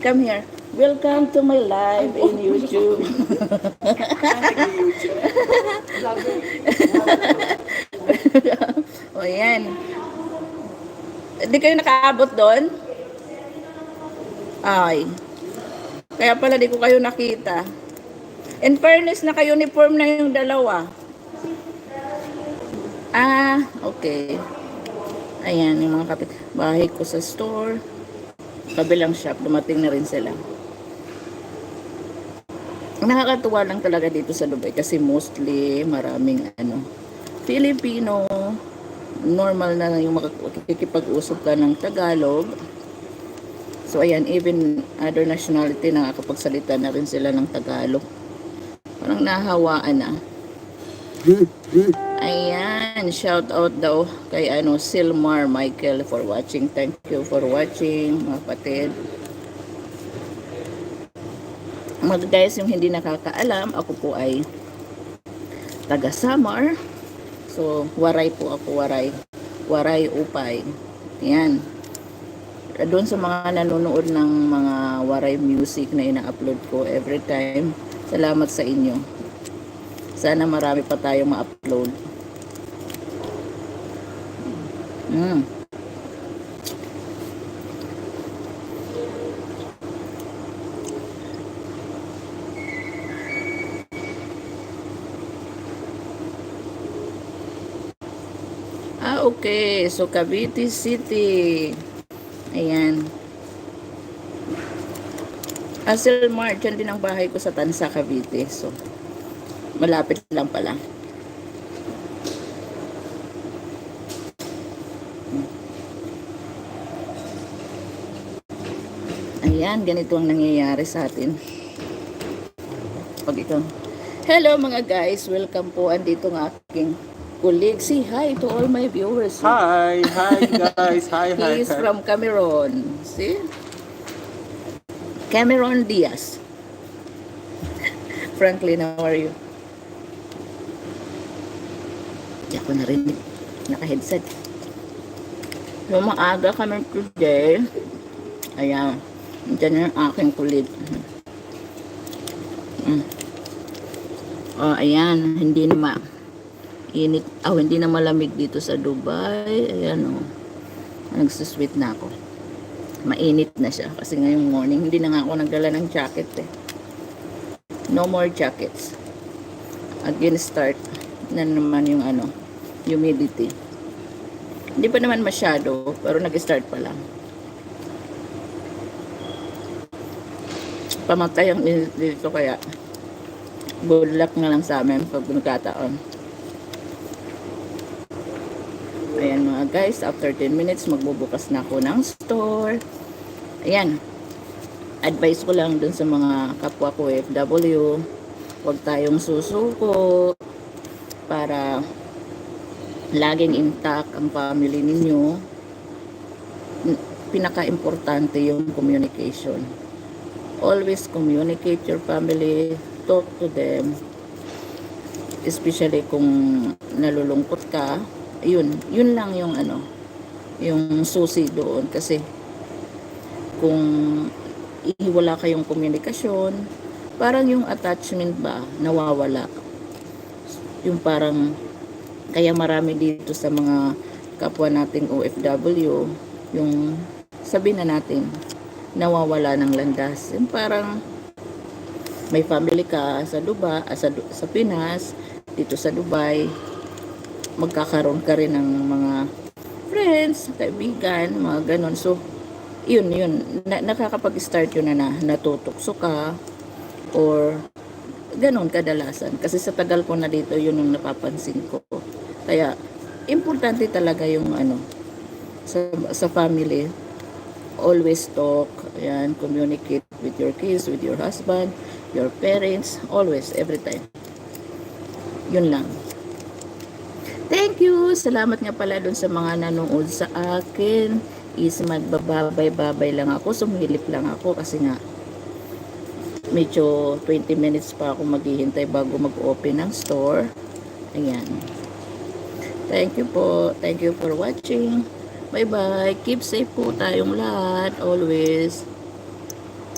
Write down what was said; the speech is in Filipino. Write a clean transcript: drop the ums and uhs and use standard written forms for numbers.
Come here. Welcome to my live in YouTube. O yan. Hindi kayo nakaabot doon? Ay. Kaya pala di ko kayo nakita. In fairness, naka-uniform na yung dalawa. Ah, okay. Ayan, yung mga kapit-bahay ko sa store. Kabilang shop, dumating na rin sila. Nakakatuwa lang talaga dito sa Dubai kasi mostly maraming Filipino, normal na yung makikipag-usap ka ng Tagalog. So ayan, even other nationality nakakapagsalita na rin sila ng Tagalog. Parang nahawaan na. Ayan, shout out daw kay Silmar Michael for watching. Thank you for watching, mga kapatid. Mga guys, yung hindi nakakaalam, ako po ay taga Samar. So, Waray po ako, Waray Upay. Ayan. Doon sa mga nanonood ng mga Waray music na ina-upload ko every time, salamat sa inyo. Sana marami pa tayong ma-upload. Okay. So, Cavite City. Ayan. Silmar, dyan din ang bahay ko sa Tansa, Cavite. So, malapit lang pala. Ayan, ganito ang nangyayari sa atin. Pag ito. Hello mga guys, welcome po. Andito ng aking colleague. Say hi to all my viewers. Hi guys. Hi. He is from Cameroon. See? Cameron Diaz. Franklin, how are you? Hindi ako narinig. Naka-headset. So, maaga kami today. Ayan. Diyan yung aking kulit. Oh, ayan. Hindi na init. Hindi na malamig dito sa Dubai. Ayan oh. Nagsusweet na ako. Mainit na siya. Kasi ngayong morning, hindi na nga ako nagdala ng jacket eh. No more jackets. Again, start na naman yung humidity. Hindi pa naman masyado, pero nag-start pa lang. Pamatay ang init dito kaya good luck na lang sa amin pag nagkataon. Ayan mga guys, after 10 minutes magbubukas na ako ng store. Ayan. Advice ko lang dun sa mga kapwa ko FW, huwag tayong susuko para laging intact ang family ninyo. Pinaka-importante yung communication. Always communicate your family, talk to them, especially kung nalulungkot ka. Yun lang yung yung susi doon kasi kung wala kayong komunikasyon, parang yung attachment ba nawawala. Yung parang kaya marami dito sa mga kapwa nating OFW, yung sabi na natin nawawala ng landas. Yung parang may family ka sa Dubai, sa Pinas, dito sa Dubai, magkakaroon ka rin ng mga friends, kaibigan, mga ganon. So, yun, nakakapag-start yun na natutokso ka or ganon kadalasan. Kasi sa tagal ko na dito, yun yung napapansin ko. Kaya, importante talaga yung sa family. Always talk, ayan, communicate with your kids, with your husband, your parents, always, every time. Yun lang. Thank you! Salamat nga pala dun sa mga nanood sa akin. Is magbababay-babay lang ako, sumilip lang ako kasi nga medyo 20 minutes pa ako maghihintay bago mag-open ng store. Ayan. Thank you po. Thank you for watching. Bye-bye. Keep safe po tayong lahat. Always.